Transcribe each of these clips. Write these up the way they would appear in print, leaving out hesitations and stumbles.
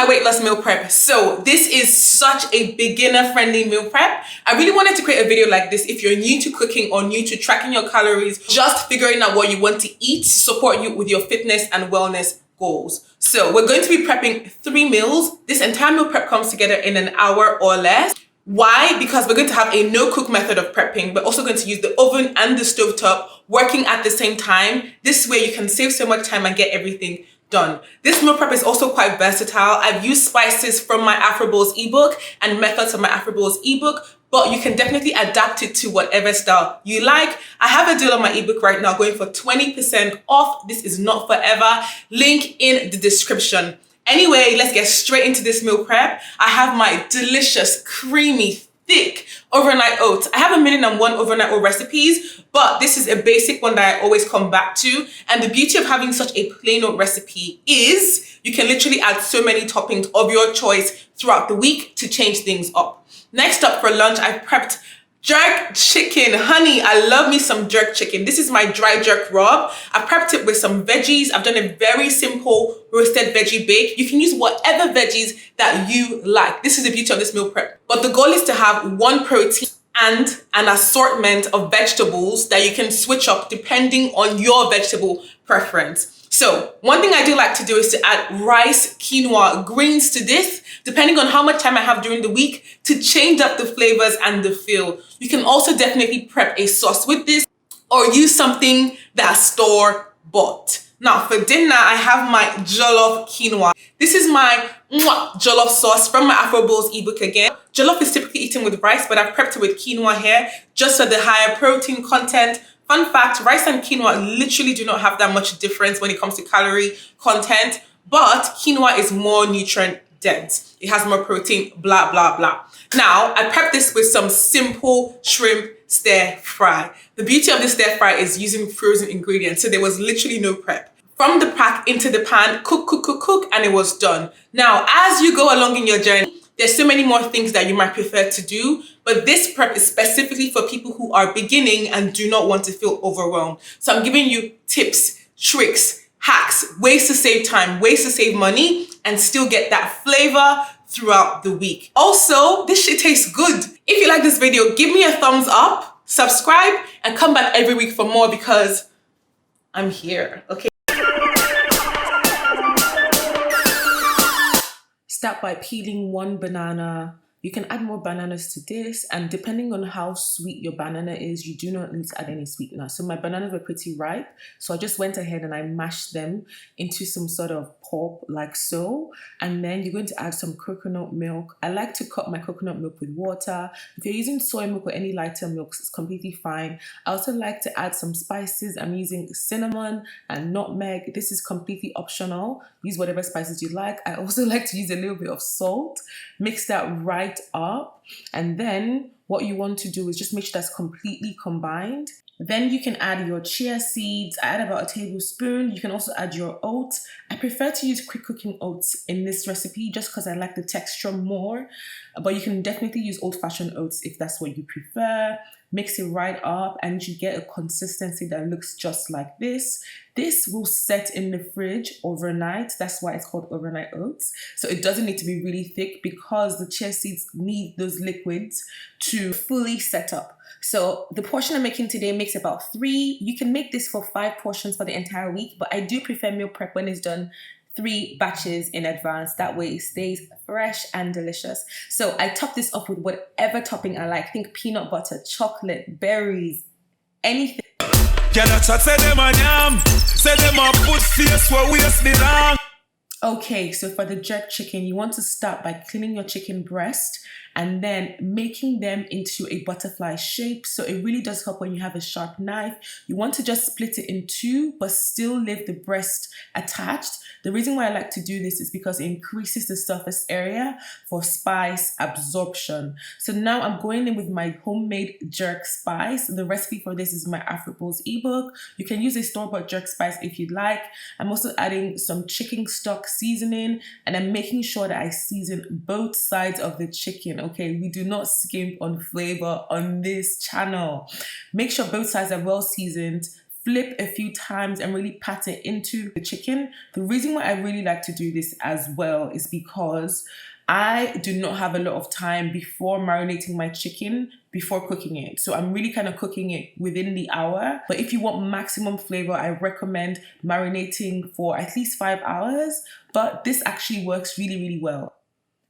my weight loss meal prep. So this is such a beginner friendly meal prep. I really wanted to create a video like this if you're new to cooking or new to tracking your calories, just figuring out what you want to eat to support you with your fitness and wellness goals. So we're going to be prepping 3 meals. This entire meal prep comes together in an hour or less. Why? Because we're going to have a no-cook method of prepping. We're also going to use the oven and the stovetop working at the same time. This way you can save so much time and get everything done. This meal prep is also quite versatile. I've used spices from my AfroBowls ebook and methods from my AfroBowls ebook, but you can definitely adapt it to whatever style you like. I have a deal on my ebook right now going for 20% off. This is not forever. Link in the description. Anyway, let's get straight into this meal prep. I have my delicious, creamy, thick overnight oats. I have 1,000,001 overnight oat recipes, but this is a basic one that I always come back to. And the beauty of having such a plain oat recipe is you can literally add so many toppings of your choice throughout the week to change things up. Next up for lunch, I prepped jerk chicken. Honey, I love me some jerk chicken. This is my dry jerk rub. I prepped it with some veggies. I've done a very simple roasted veggie bake. You can use whatever veggies that you like. This is the beauty of this meal prep. But the goal is to have one protein and an assortment of vegetables that you can switch up depending on your vegetable preference. So one thing I do like to do is to add rice, quinoa, greens to this, depending on how much time I have during the week to change up the flavors and the feel. You can also definitely prep a sauce with this or use something that's store-bought. Now for dinner, I have my jollof quinoa. This is my jollof sauce from my AfroBowls ebook again. Jollof is typically eaten with rice, but I've prepped it with quinoa here just for the higher protein content. Fun fact, rice and quinoa literally do not have that much difference when it comes to calorie content, but quinoa is more nutrient dense. It has more protein, blah, blah, blah. Now, I prepped this with some simple shrimp stir fry. The beauty of this stir fry is using frozen ingredients, so there was literally no prep. From the pack into the pan, cook, cook, cook, cook, and it was done. Now, as you go along in your journey, there's so many more things that you might prefer to do, but this prep is specifically for people who are beginning and do not want to feel overwhelmed. So I'm giving you tips, tricks, hacks, ways to save time, ways to save money, and still get that flavor throughout the week. Also, this shit tastes good. If you like this video, give me a thumbs up, subscribe, and come back every week for more because I'm here, okay? Start by peeling 1 banana. You can add more bananas to this, and depending on how sweet your banana is, you do not need to add any sweetener. So my bananas were pretty ripe, so I just went ahead and I mashed them into some sort of pulp like so. And then you're going to add some coconut milk. I like to cut my coconut milk with water. If you're using soy milk or any lighter milks, it's completely fine. I also like to add some spices. I'm using cinnamon and nutmeg. This is completely optional. Use whatever spices you like. I also like to use a little bit of salt. Mix that right up, and then what you want to do is just make sure that's completely combined. Then you can add your chia seeds. I add about a tablespoon. You can also add your oats. I prefer to use quick cooking oats in this recipe just because I like the texture more, but you can definitely use old-fashioned oats if that's what you prefer. Mix it right up and you get a consistency that looks just like this. This will set in the fridge overnight. That's why it's called overnight oats. So it doesn't need to be really thick because the chia seeds need those liquids to fully set up. So the portion I'm making today makes about 3. You can make this for 5 portions for the entire week, but I do prefer meal prep when it's done 3 batches in advance. That way it stays fresh and delicious. So I top this up with whatever topping I like. Think peanut butter, chocolate, berries, anything. Okay, so for the jerk chicken, you want to start by cleaning your chicken breast and then making them into a butterfly shape. So it really does help when you have a sharp knife. You want to just split it in 2, but still leave the breast attached. The reason why I like to do this is because it increases the surface area for spice absorption. So now I'm going in with my homemade jerk spice. The recipe for this is my AfroBowls ebook. You can use a store-bought jerk spice if you'd like. I'm also adding some chicken stock seasoning, and I'm making sure that I season both sides of the chicken. Okay, we do not skimp on flavor on this channel. Make sure both sides are well seasoned. flip a few times and really pat it into the chicken. The reason why I really like to do this as well is because I do not have a lot of time before marinating my chicken before cooking it. So I'm really kind of cooking it within the hour. But if you want maximum flavor, I recommend marinating for at least 5 hours. But this actually works really, really well.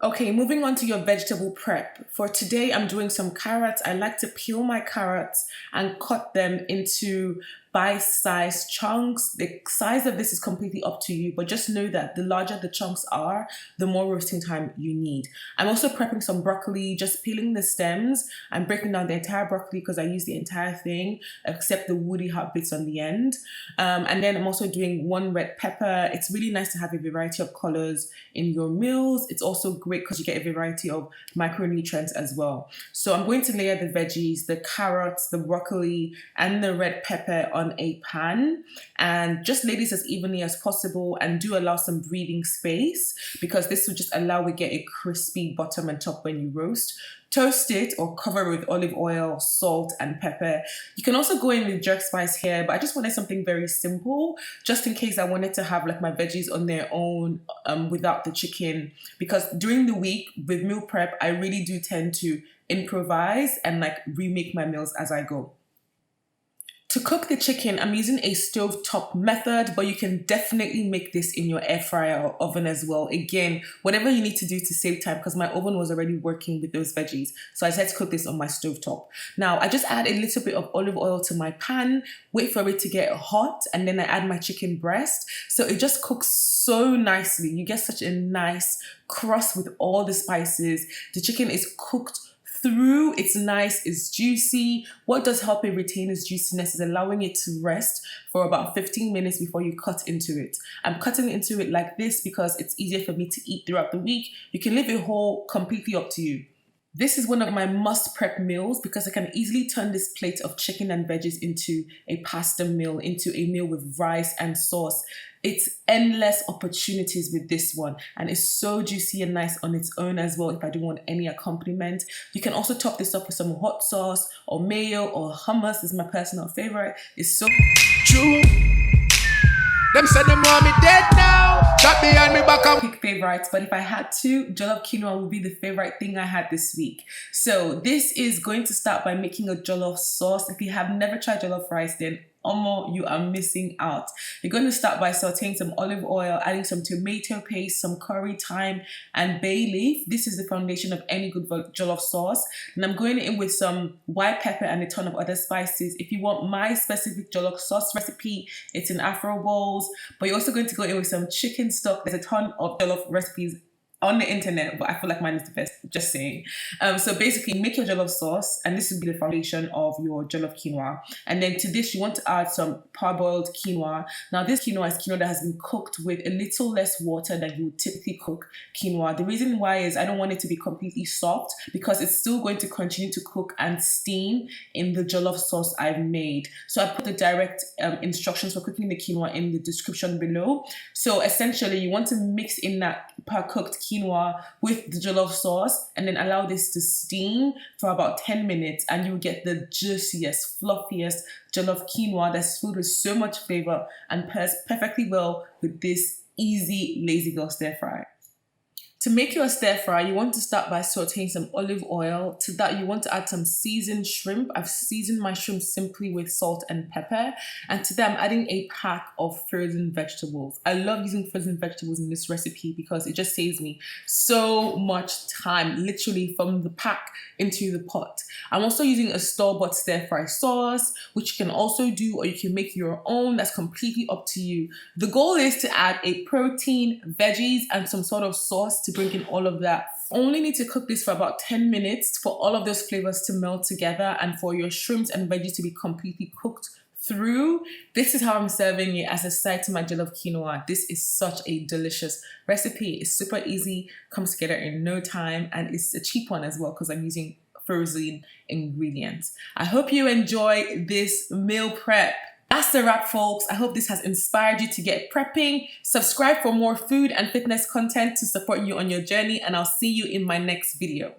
Okay, moving on to your vegetable prep. For today, I'm doing some carrots. I like to peel my carrots and cut them into bite-sized chunks. The size of this is completely up to you, but just know that the larger the chunks are, the more roasting time you need. I'm also prepping some broccoli, just peeling the stems. I'm breaking down the entire broccoli because I use the entire thing, except the woody hard bits on the end. And then I'm also doing 1 red pepper. It's really nice to have a variety of colors in your meals. It's also great because you get a variety of micronutrients as well. So I'm going to layer the veggies, the carrots, the broccoli, and the red pepper on a pan, and just lay this as evenly as possible, and do allow some breathing space because this will just allow we get a crispy bottom and top when you roast. Toast it or cover with olive oil, salt, and pepper. You can also go in with jerk spice here, but I just wanted something very simple, just in case I wanted to have like my veggies on their own without the chicken. Because during the week with meal prep, I really do tend to improvise and like remake my meals as I go. To cook the chicken, I'm using a stovetop method, but you can definitely make this in your air fryer or oven as well. Again, whatever you need to do to save time, because my oven was already working with those veggies. So I decided to cook this on my stovetop. Now, I just add a little bit of olive oil to my pan, wait for it to get hot, and then I add my chicken breast. So it just cooks so nicely. You get such a nice crust with all the spices. The chicken is cooked through, it's nice, it's juicy. What does help it retain its juiciness is allowing it to rest for about 15 minutes before you cut into it. I'm cutting into it like this because it's easier for me to eat throughout the week. You can leave it whole, completely up to you. This is one of my must prep meals because I can easily turn this plate of chicken and veggies into a pasta meal, into a meal with rice and sauce. It's endless opportunities with this one, and it's so juicy and nice on its own as well if I don't want any accompaniment. You can also top this up with some hot sauce or mayo or hummus. This is my personal favorite. It's so true. Them said them want me dead now. Got behind me back up. Pick favorites, but if I had to, jollof quinoa would be the favorite thing I had this week. So this is going to start by making a jollof sauce. If you have never tried jollof rice, then you are missing out. You're going to start by sauteing some olive oil, adding some tomato paste, some curry, thyme, and bay leaf. This is the foundation of any good jollof sauce. And I'm going in with some white pepper and a ton of other spices. If you want my specific jollof sauce recipe, it's in AfroBowls. But you're also going to go in with some chicken stock. There's a ton of jollof recipes on the internet, but I feel like mine is the best, just saying. So basically make your jollof sauce, and this will be the foundation of your jollof quinoa. And then to this, you want to add some parboiled quinoa. Now this quinoa is quinoa that has been cooked with a little less water than you would typically cook quinoa. The reason why is I don't want it to be completely soft because it's still going to continue to cook and steam in the jollof sauce I've made. So I put the direct instructions for cooking the quinoa in the description below. So essentially you want to mix in that cooked quinoa with the jollof sauce and then allow this to steam for about 10 minutes, and you will get the juiciest, fluffiest jollof quinoa that's filled with so much flavor and pairs perfectly well with this easy lazy girl stir fry. To make your stir fry, you want to start by sauteing some olive oil. To that, you want to add some seasoned shrimp. I've seasoned my shrimp simply with salt and pepper. And to that, I'm adding a pack of frozen vegetables. I love using frozen vegetables in this recipe because it just saves me so much time, literally from the pack into the pot. I'm also using a store-bought stir fry sauce, which you can also do, or you can make your own. That's completely up to you. The goal is to add a protein, veggies, and some sort of sauce to bring in all of that. Only need to cook this for about 10 minutes for all of those flavors to melt together and for your shrimps and veggies to be completely cooked through. This is how I'm serving it as a side to my jollof quinoa. This is such a delicious recipe. It's super easy, comes together in no time, and it's a cheap one as well because I'm using frozen ingredients. I hope you enjoy this meal prep. That's the wrap, folks. I hope this has inspired you to get prepping. Subscribe for more food and fitness content to support you on your journey, and I'll see you in my next video.